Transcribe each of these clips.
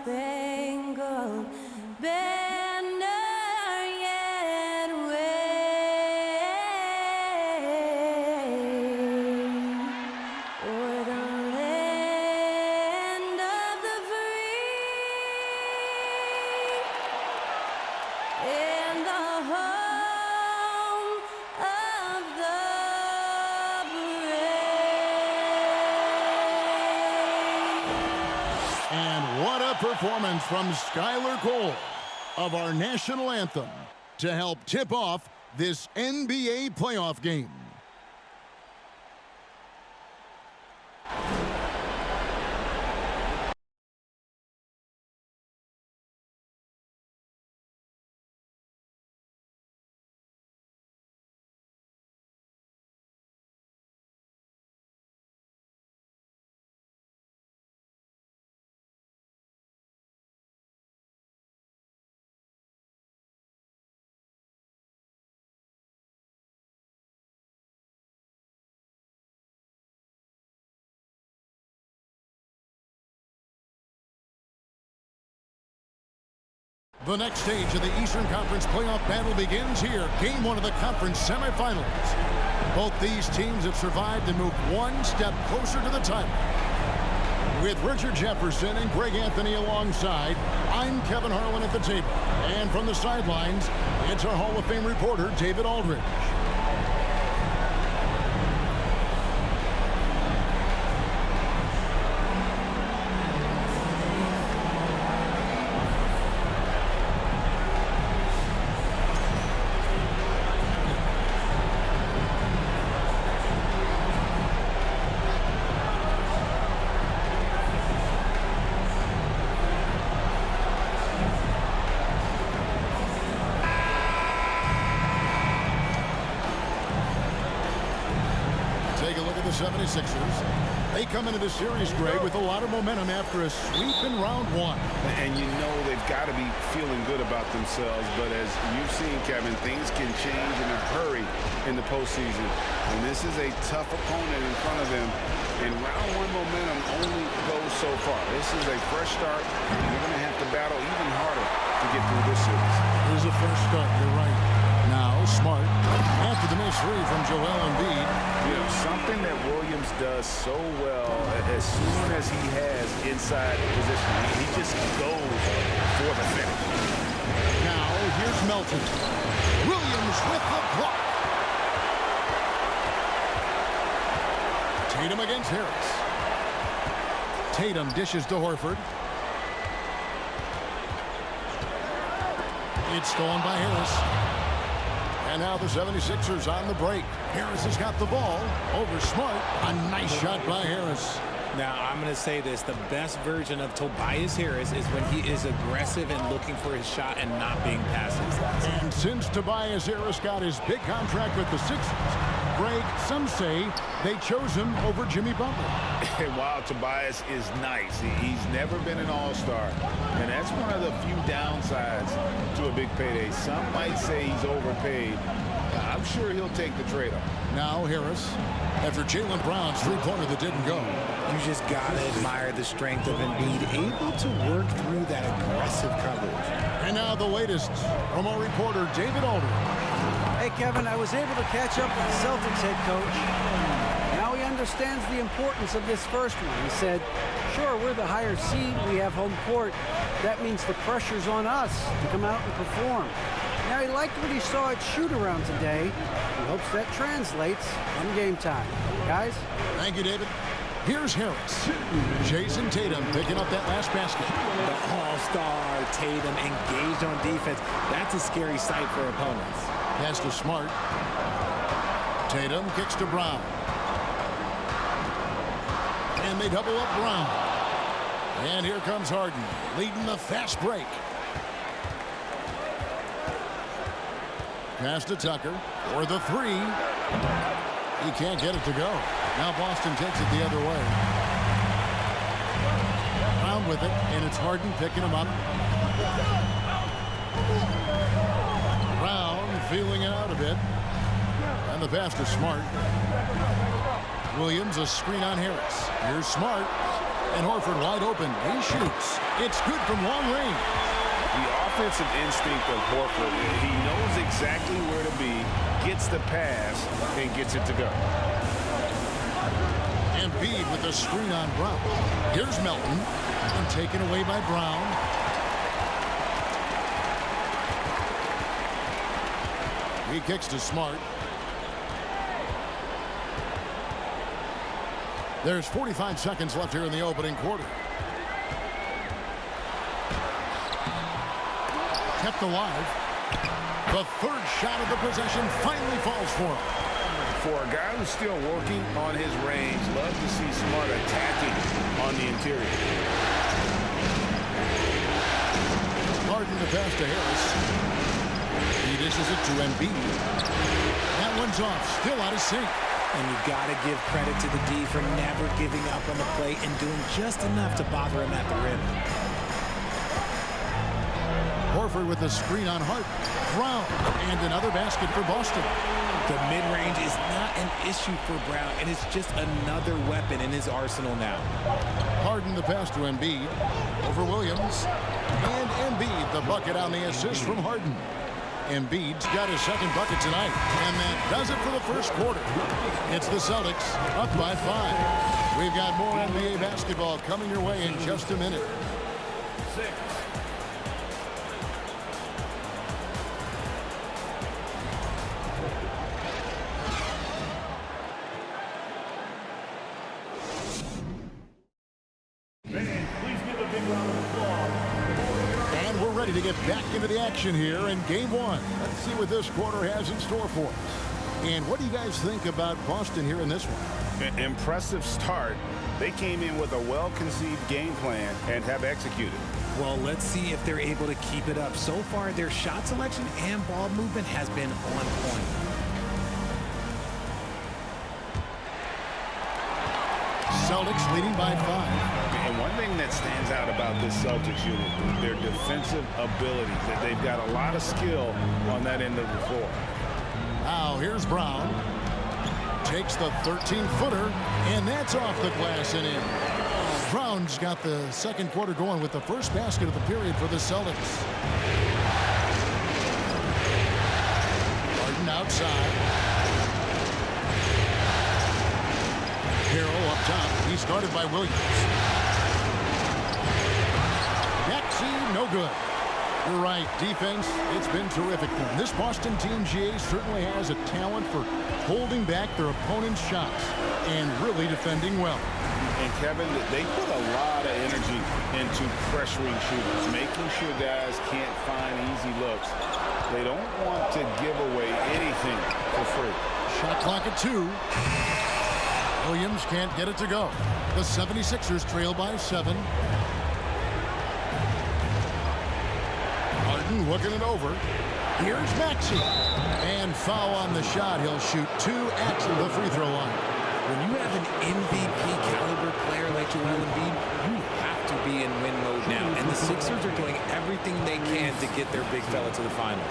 star-spangled banner yet wave o'er the land of the free and the home of the brave. And what a performance from Skylar Cole of our national anthem to help tip off this NBA playoff game. The next stage of the Eastern Conference playoff battle begins here. Game 1 of the conference semifinals. Both these teams have survived and moved one step closer to the title. With Richard Jefferson and Greg Anthony alongside, I'm Kevin Harlan at the table. And from the sidelines, it's our Hall of Fame reporter, David Aldridge. Take a look at the 76ers. They come into the series, Greg, with a lot of momentum after a sweep in round 1. And you know they've got to be feeling good about themselves. But as you've seen, Kevin, things can change in a hurry in the postseason. And this is a tough opponent in front of them. And round 1 momentum only goes so far. This is a fresh start. And you're going to have to battle even harder to get through this series. Here's a fresh start. You're right. Now, Smart, after the missed three from Joel Embiid. You know, something that Williams does so well, as soon as he has inside position, he just goes for the finish. Now, here's Melton. Williams with the block. Tatum against Harris. Tatum dishes to Horford. It's stolen by Harris. And now the 76ers on the break. Harris has got the ball over Smart. A nice shot by Harris. Now, I'm going to say this. The best version of Tobias Harris is when he is aggressive and looking for his shot and not being passive. And since Tobias Harris got his big contract with the Sixers, Greg, some say they chose him over Jimmy Butler. And while Tobias is nice, he's never been an all-star. And that's one of the few downsides to a big payday. Some might say he's overpaid. I'm sure he'll take the trade-off. Now Harris, after Jaylen Brown's three-pointer that didn't go. You just got to admire the strength of Embiid, able to work through that aggressive coverage. And now the latest from our reporter, David Aldridge. Hey, Kevin, I was able to catch up with the Celtics head coach. Now he understands the importance of this first one. He said, sure, we're the higher seed. We have home court. That means the pressure's on us to come out and perform. Now, he liked what he saw at shoot-around today. He hopes that translates on game time. Guys? Thank you, David. Here's Harris. Jason Tatum picking up that last basket. The all-star Tatum engaged on defense. That's a scary sight for opponents. Pass to Smart. Tatum kicks to Brown. And they double up Brown. And here comes Harden, leading the fast break. Pass to Tucker for the three. He can't get it to go. Now Boston takes it the other way. Brown with it, and it's Harden picking him up. Brown feeling it out a bit. And the pass to Smart. Williams, a screen on Harris. Here's Smart. And Horford wide open. He shoots. It's good from long range. The offensive instinct of Horford, he knows exactly where to be, gets the pass, and gets it to go. Embiid with the screen on Brown. Here's Melton. And taken away by Brown. He kicks to Smart. There's 45 seconds left here in the opening quarter. Kept alive. The third shot of the possession finally falls for him. For a guy who's still working on his range, love to see Smart attacking on the interior. Harden to pass to Harris. He dishes it to Embiid. That one's off. Still out of sync. And you got to give credit to the D for never giving up on the play and doing just enough to bother him at the rim. Horford with the screen on Hart. Brown. And another basket for Boston. The mid-range is not an issue for Brown, and it's just another weapon in his arsenal now. Harden the pass to Embiid. Over Williams. And Embiid the bucket on the assist from Harden. Embiid's got his second bucket tonight, and that does it for the first quarter. It's the Celtics up by 5. We've got more NBA basketball coming your way in just a minute. To get back into the action here in game one. Let's see what this quarter has in store for us. And what do you guys think about Boston here in this one? Impressive start. They came in with a well-conceived game plan and have executed. Well, let's see if they're able to keep it up. So far, their shot selection and ball movement has been on point. Celtics leading by 5. And one thing that stands out about this Celtics unit is their defensive abilities. That they've got a lot of skill on that end of the floor. Now here's Brown. Takes the 13-footer, and that's off the glass and in. Brown's got the second quarter going with the first basket of the period for the Celtics. Harden outside. Harrell up top. He's guarded by Williams. Maxey, no good. You're right. Defense, it's been terrific for them. This Boston team, GA, certainly has a talent for holding back their opponent's shots and really defending well. And Kevin, they put a lot of energy into pressuring shooters, making sure guys can't find easy looks. They don't want to give away anything for free. Shot clock at 2. Williams can't get it to go. The 76ers trail by 7. Harden looking it over. Here's Maxey. And foul on the shot. He'll shoot 2 at the free throw line. When you have an MVP caliber player like Joel Embiid, you have to be in win mode now. And the Sixers are doing everything they can to get their big fella to the finals.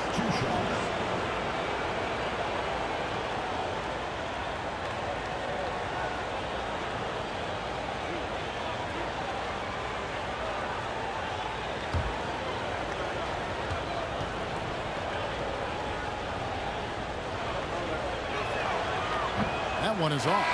That one is off.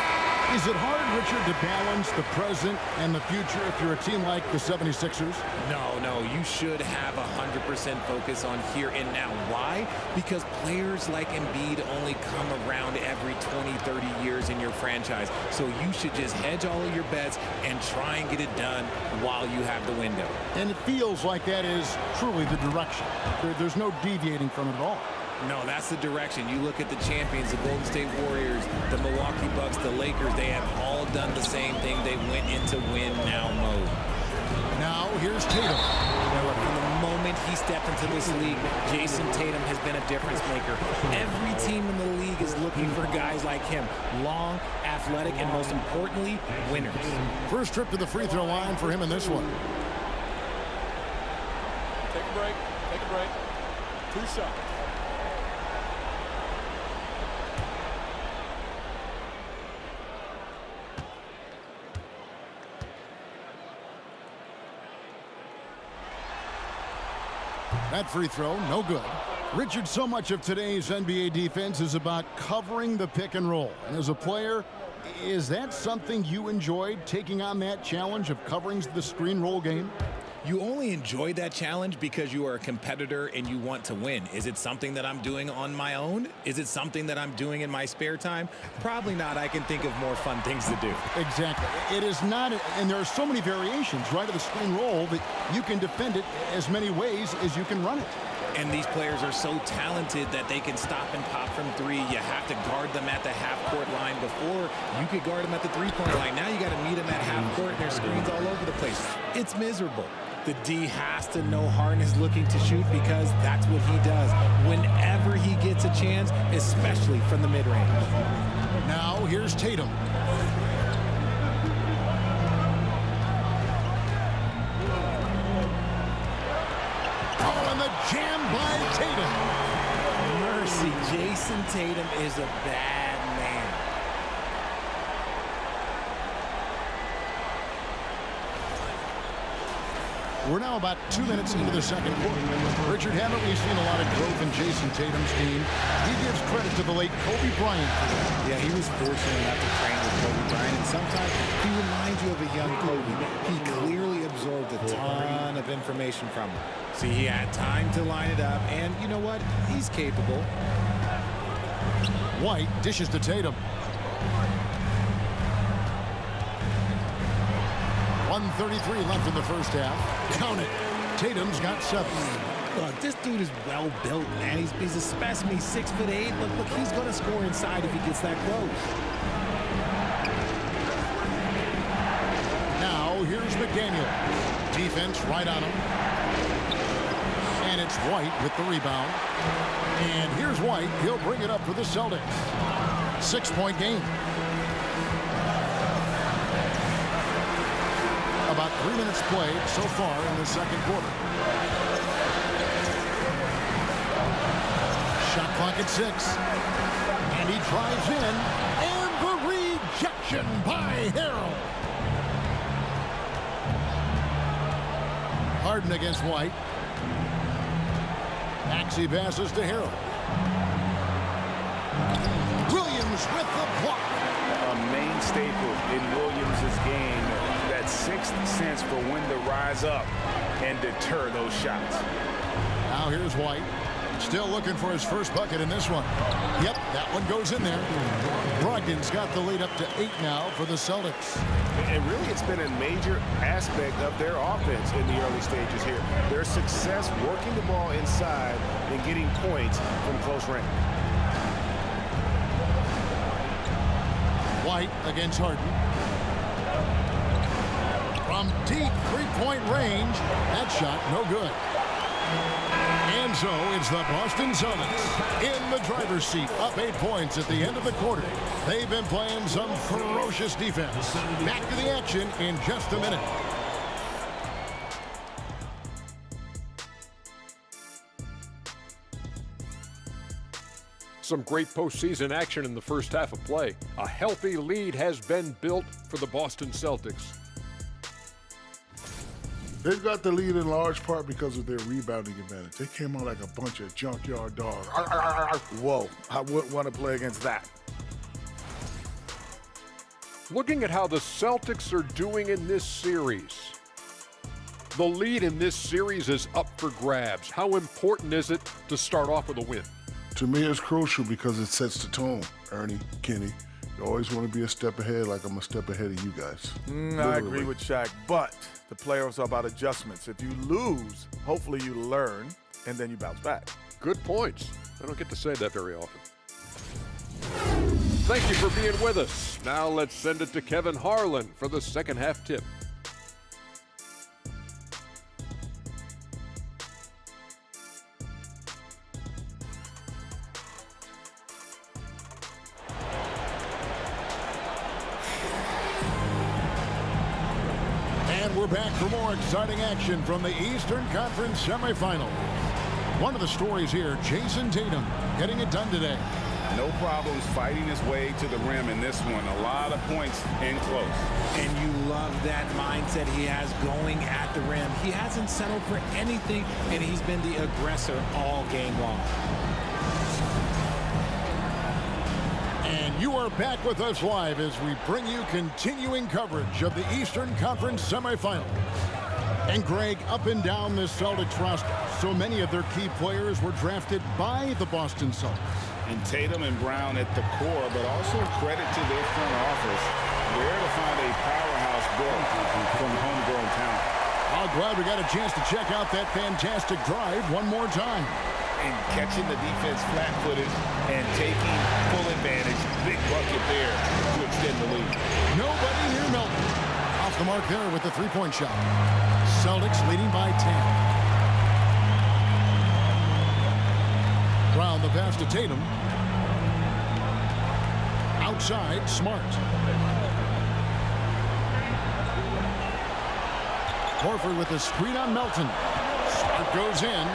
Is it hard, Richard, to balance the present and the future if you're a team like the 76ers? No, you should have 100% focus on here and now. Why? Because players like Embiid only come around every 20, 30 years in your franchise. So you should just hedge all of your bets and try and get it done while you have the window. And it feels like that is truly the direction. There's no deviating from it at all. No, that's the direction. You look at the champions, the Golden State Warriors, the Milwaukee Bucks, the Lakers, they have all done the same thing. They went into win-now mode. Now, here's Tatum. Well, from the moment he stepped into this league, Jason Tatum has been a difference maker. Every team in the league is looking for guys like him. Long, athletic, and most importantly, winners. First trip to the free throw line for him in this one. Take a break. Take a break. 2 shots. That free throw, no good. Richard, so much of today's NBA defense is about covering the pick and roll. And as a player, is that something you enjoyed, taking on that challenge of covering the screen roll game? You only enjoy that challenge because you are a competitor and you want to win. Is it something that I'm doing on my own? Is it something that I'm doing in my spare time? Probably not. I can think of more fun things to do. Exactly. It is not, and there are so many variations, right, of the screen roll that you can defend it as many ways as you can run it. And these players are so talented that they can stop and pop from three. You have to guard them at the half-court line. Before, you could guard them at the three-point line. Now you got to meet them at half-court, and there's screens all over the place. It's miserable. The D has to know Harden is looking to shoot because that's what he does whenever he gets a chance, especially from the mid-range. Now here's Tatum. Oh, and the jam by Tatum. Mercy, Jason Tatum is a bad man. We're now about 2 minutes into the second quarter. Richard, haven't we seen a lot of growth in Jason Tatum's team? He gives credit to the late Kobe Bryant for that. Yeah, he was fortunate enough to train with Kobe Bryant, and sometimes he reminds you of a young Kobe. He clearly absorbed a ton of information from him. See, he had time to line it up, and you know what? He's capable. White dishes to Tatum. 1:33 left in the first half. Count it. Tatum's got 7. Look, this dude is well built, man. He's a specimen. He's 6'8". Look, he's going to score inside if he gets that close. Now here's McDaniel. Defense right on him. And it's White with the rebound. And here's White. He'll bring it up for the Celtics. 6-point game. About 3 minutes played so far in the second quarter. Shot clock at 6. And he drives in. And the rejection by Harrell. Harden against White. Maxey passes to Harrell. Williams with the block. A main staple in Williams' game. That sixth sense for when to rise up and deter those shots. Now here's White. Still looking for his first bucket in this one. Yep, that one goes in there. Brogdon's got the lead up to 8 now for the Celtics. And really, it's been a major aspect of their offense in the early stages here. Their success working the ball inside and getting points from close range. White against Harden. From deep three-point range, that shot no good. And so it's the Boston Celtics in the driver's seat, up 8 points at the end of the quarter. They've been playing some ferocious defense. Back to the action in just a minute. Some great postseason action in the first half of play. A healthy lead has been built for the Boston Celtics. They've got the lead in large part because of their rebounding advantage. They came out like a bunch of junkyard dogs. Whoa, I wouldn't want to play against that. Looking at how the Celtics are doing in this series, the lead in this series is up for grabs. How important is it to start off with a win? To me, it's crucial because it sets the tone. Ernie, Kenny, you always want to be a step ahead like I'm a step ahead of you guys. I agree with Shaq, but the playoffs are about adjustments. If you lose, hopefully you learn, and then you bounce back. Good points. I don't get to say that very often. Thank you for being with us. Now let's send it to Kevin Harlan for the second half tip. And we're back for more exciting action from the Eastern Conference Semifinals. One of the stories here, Jason Tatum getting it done today. No problems fighting his way to the rim in this one. A lot of points in close. And you love that mindset he has going at the rim. He hasn't settled for anything, and he's been the aggressor all game long. And you are back with us live as we bring you continuing coverage of the Eastern Conference Semifinals. And Greg, up and down this Celtics roster, so many of their key players were drafted by the Boston Celtics. And Tatum and Brown at the core, but also credit to their front office. Where to find a powerhouse built from homegrown talent. Oh, glad we got a chance to check out that fantastic drive one more time. And catching the defense flat-footed and taking full advantage. Big bucket there to extend the lead. Nobody near Melton. Off the mark there with the three-point shot. Celtics leading by 10. Brown the pass to Tatum. Outside, Smart. Horford with the screen on Melton. Smart goes in.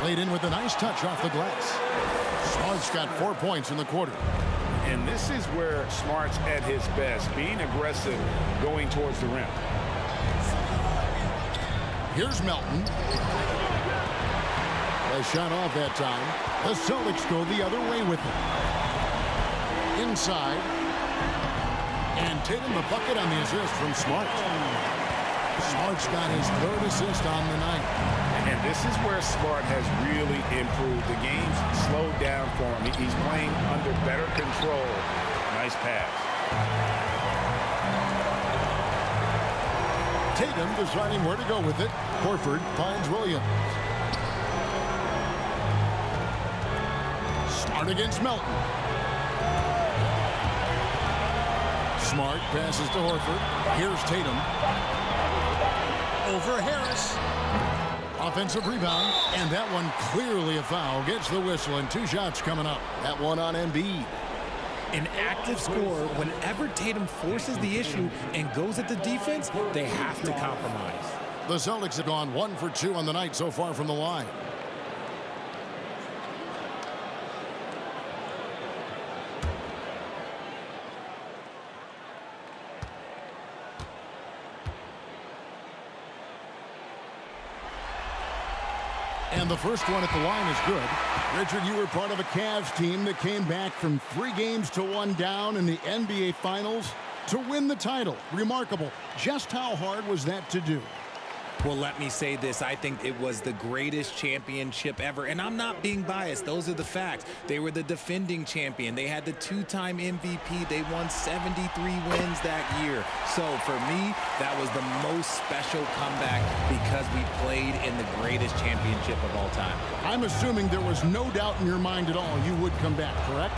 Laid in with a nice touch off the glass. Smart's got 4 points in the quarter. And this is where Smart's at his best, being aggressive, going towards the rim. Here's Melton. A shot off that time. The Celtics go the other way with it. Inside. And Tatum the bucket on the assist from Smart. Smart's got his third assist on the night. And this is where Smart has really improved. The game's slowed down for him. He's playing under better control. Nice pass. Tatum deciding where to go with it. Horford finds Williams. Smart against Melton. Smart passes to Horford. Here's Tatum. Over Harris. Offensive rebound, and that one clearly a foul. Gets the whistle, and 2 shots coming up. That one on Embiid. An active scorer, whenever Tatum forces the issue and goes at the defense, they have to compromise. The Celtics have gone 1 for 2 on the night so far from the line. And the first one at the line is good. Richard, you were part of a Cavs team that came back from 3 games to 1 down in the NBA Finals to win the title. Remarkable. Just how hard was that to do? Well, let me say this. I think it was the greatest championship ever. And I'm not being biased. Those are the facts. They were the defending champion. They had the 2-time MVP. They won 73 wins that year. So for me, that was the most special comeback because we played in the greatest championship of all time. I'm assuming there was no doubt in your mind at all you would come back, correct?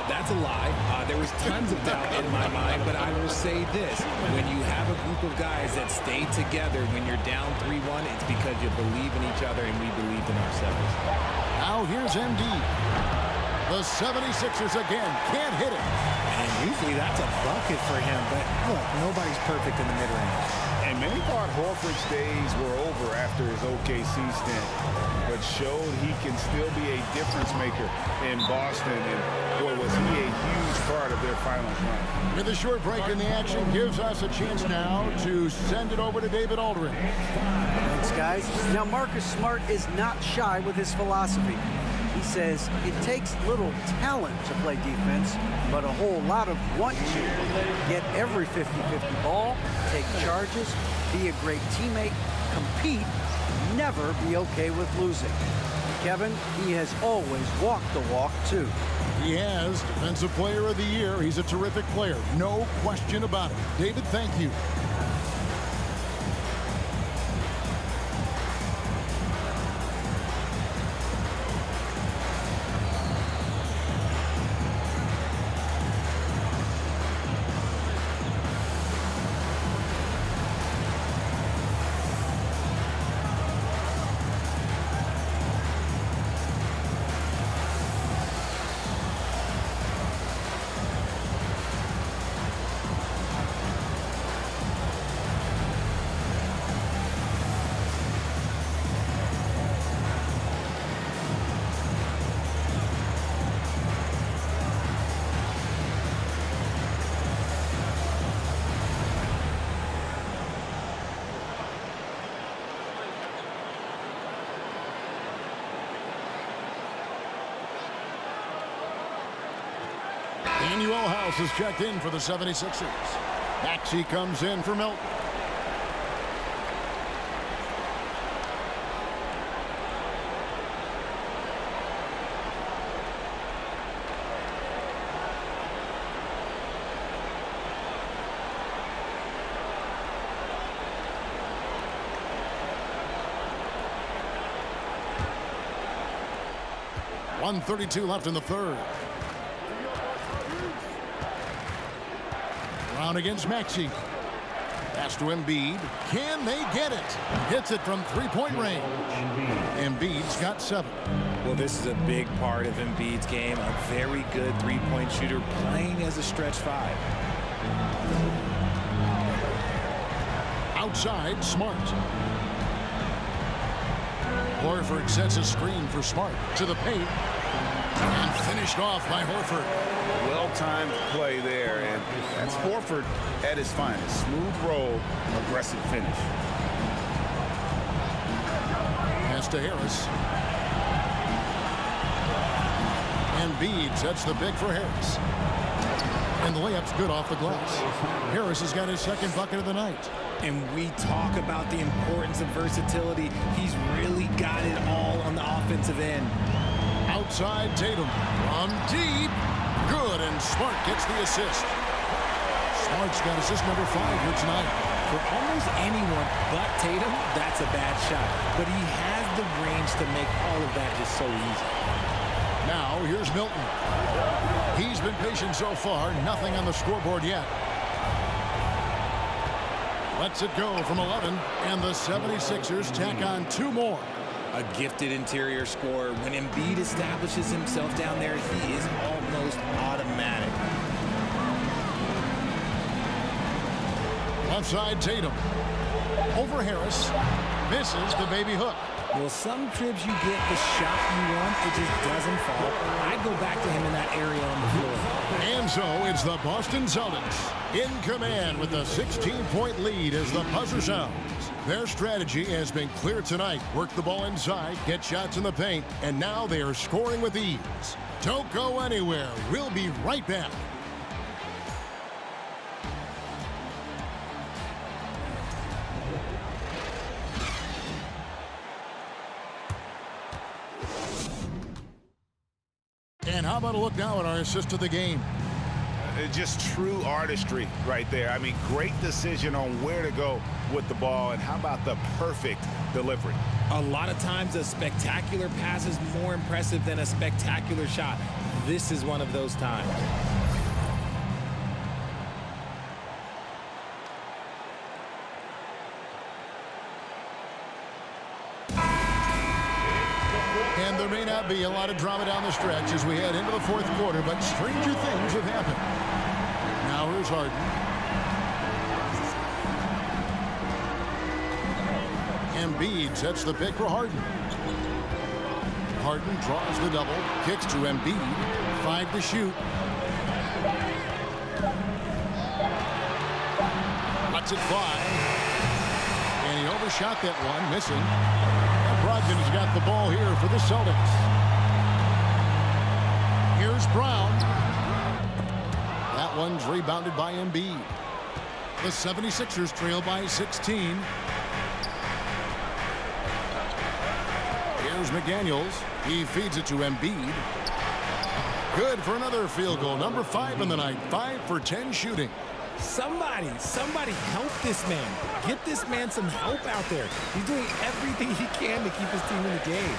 That's a lie. There was tons of doubt in my mind, but I will say this. When you have a group of guys that stay together when you're down 3-1, it's because you believe in each other and we believed in ourselves. Now here's MD. The 76ers again can't hit it. And usually that's a bucket for him, but look, nobody's perfect in the mid-range. And many thought Horford's days were over after his OKC stint, but showed he can still be a difference maker in Boston. And boy, was he a huge part of their finals run. With a short break in the action, gives us a chance now to send it over to David Aldridge. Thanks, guys. Now, Marcus Smart is not shy with his philosophy. He says it takes little talent to play defense, but a whole lot of want to. Get every 50-50 ball, take charges, be a great teammate, compete, never be okay with losing. Kevin, he has always walked the walk, too. He has Defensive Player of the Year. He's a terrific player. No question about it. David, thank you. Danuel House is checked in for the 76ers. Maxey comes in for Milton. .132 left in the third. Brown against Maxey. Pass to Embiid. Can they get it? Hits it from three-point range. Embiid's got 7. Well, this is a big part of Embiid's game. A very good three-point shooter playing as a stretch 5. Outside, Smart. Horford sets a screen for Smart to the paint. And finished off by Horford. Well-timed play there, and that's Horford at his finest. Smooth roll, aggressive finish. Pass to Harris. Embiid sets the pick for Harris. And the layup's good off the glass. Harris has got his second bucket of the night. And we talk about the importance of versatility. He's really got it all on the offensive end. Outside Tatum from deep. Good, and Smart gets the assist. Smart's got assist number 5 here tonight. For almost anyone but Tatum, that's a bad shot. But he has the range to make all of that just so easy. Now, here's Milton. He's been patient so far. Nothing on the scoreboard yet. Lets it go from 11, and the 76ers tack on 2 more. A gifted interior scorer. When Embiid establishes himself down there, he is almost automatic. Left side, Tatum. Over Harris. Misses the baby hook. Well, some trips you get the shot you want, it just doesn't fall. I'd go back to him in that area on the floor. And so it's the Boston Celtics in command with a 16-point lead as the buzzer sounds. Their strategy has been clear tonight. Work the ball inside, get shots in the paint, and now they are scoring with ease. Don't go anywhere. We'll be right back. And how about a look now at our assist of the game? Just true artistry right there. I mean, great decision on where to go with the ball, and how about the perfect delivery? A lot of times a spectacular pass is more impressive than a spectacular shot. This is one of those times. And there may not be a lot of drama down the stretch as we head into the fourth quarter, but stranger things have happened. Now here's Harden. Embiid sets the pick for Harden. Harden draws the double, kicks to Embiid, 5 to shoot. Lets it fly. And he overshot that one, missing. Brogdon's got the ball here for the Celtics. Here's Brown. That one's rebounded by Embiid. The 76ers trail by 16. Here's McDaniels. He feeds it to Embiid. Good for another field goal. Number 5 in the night. 5 for 10 shooting. Somebody help this man. Get this man some help out there. He's doing everything he can to keep his team in the game.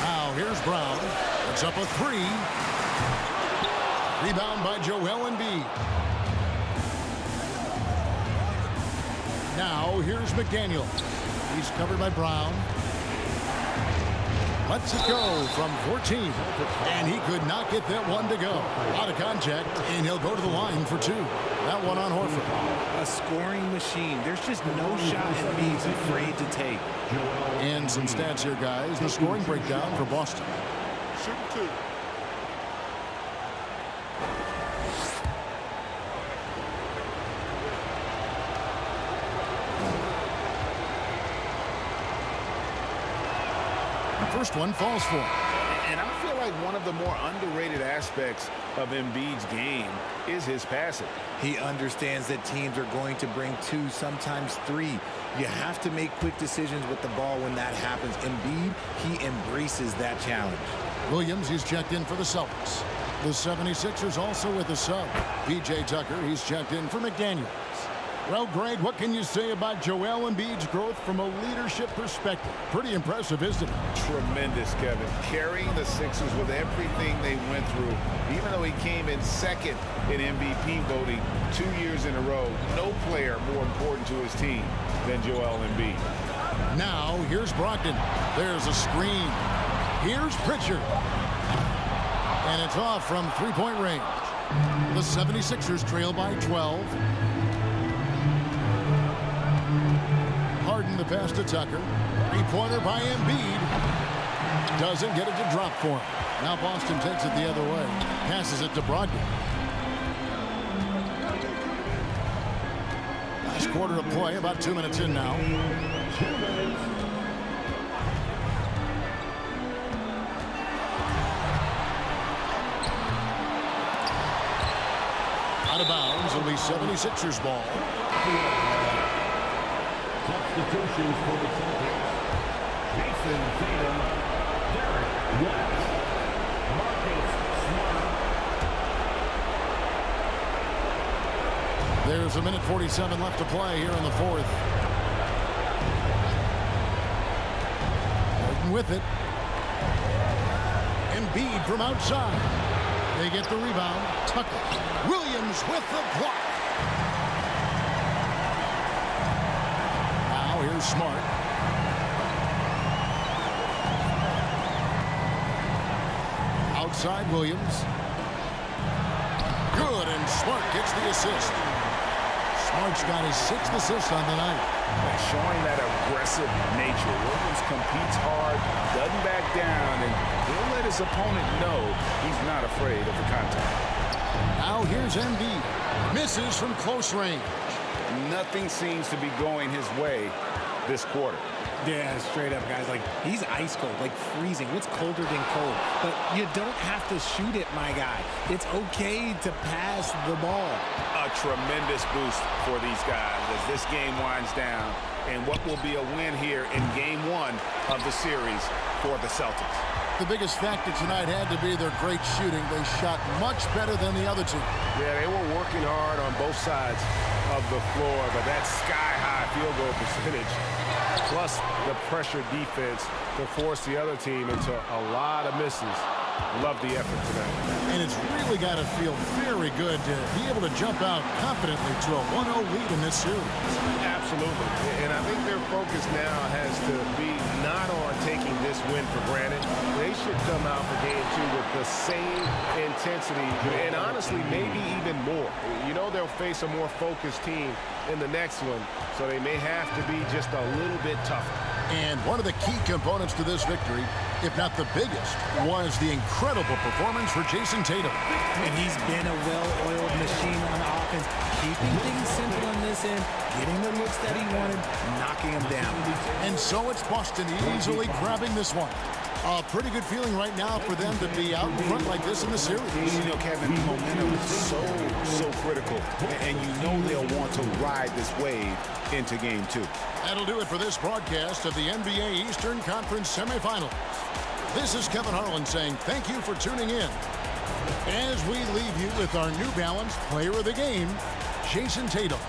Now here's Brown. It's up a 3. Rebound by Joel Embiid. Now here's McDaniel. He's covered by Brown. Lets it go from 14. And he could not get that one to go. Out of contact, and he'll go to the line for 2. That one on Horford. A scoring machine. There's just no shot Embiid's afraid to take. And some stats here, guys. The scoring breakdown for Boston. Shoot 2. First one falls for him. And I feel like one of the more underrated aspects of Embiid's game is his passing. He understands that teams are going to bring 2, sometimes 3. You have to make quick decisions with the ball when that happens. Embiid, he embraces that challenge. Williams, he's checked in for the Celtics. The 76ers also with a sub. P.J. Tucker, he's checked in for McDaniels. Well, Greg, what can you say about Joel Embiid's growth from a leadership perspective? Pretty impressive, isn't it? Tremendous, Kevin. Carrying the Sixers with everything they went through. Even though he came in second in MVP voting 2 years in a row, no player more important to his team than Joel Embiid. Now, here's Brogdon. There's a screen. Here's Pritchard. And it's off from three-point range. The 76ers trail by 12. Harden the pass to Tucker. Three-pointer by Embiid. Doesn't get it to drop for him. Now Boston takes it the other way. Passes it to Brogdon. Last quarter of play, about 2 minutes in now. Out of bounds, it'll be 76ers ball. Substitutions for the Celtics. Jason Tatum, Derek White, Marcus Smart. There's a minute 47 left to play here in the fourth. Harden with it. Embiid from outside. They get the rebound. Tucker. Williams with the block. Now here's Smart. Outside Williams. Good, and Smart gets the assist. Smart's got his 6th assist on the night. Showing that aggressive nature. Williams competes hard, doesn't back down, and he'll let his opponent know he's not afraid of the contact. Now here's Embiid. Misses from close range. Nothing seems to be going his way this quarter. Yeah, straight up, guys. Like, he's ice cold, like freezing. What's colder than cold? But you don't have to shoot it, my guy. It's okay to pass the ball. A tremendous boost for these guys as this game winds down and what will be a win here in Game 1 of the series for the Celtics. The biggest factor tonight had to be their great shooting. They shot much better than the other team. Yeah, they were working hard on both sides of the floor, but that sky-high field goal percentage plus the pressure defense to force the other team into a lot of misses. Love the effort tonight. And it's really got to feel very good to be able to jump out confidently to a 1-0 lead in this series. Absolutely. And I think their focus now has to be not on taking this win for granted. They should come out for Game 2 with the same intensity and honestly maybe even more. You know they'll face a more focused team in the next one, so they may have to be just a little bit tougher. And one of the key components to this victory, if not the biggest, was the incredible performance for Jason Tatum. And he's been a well-oiled machine on offense, keeping things simple on this end, getting the looks that he wanted, knocking them down. And so it's Boston easily grabbing this one. A pretty good feeling right now for them to be out in front like this in the series. You know, Kevin, momentum is so critical, and you know they'll want to ride this wave into Game 2. That'll do it for this broadcast of the NBA Eastern Conference Semifinals. This is Kevin Harlan saying thank you for tuning in. As we leave you with our New Balance Player of the Game, Jason Tatum.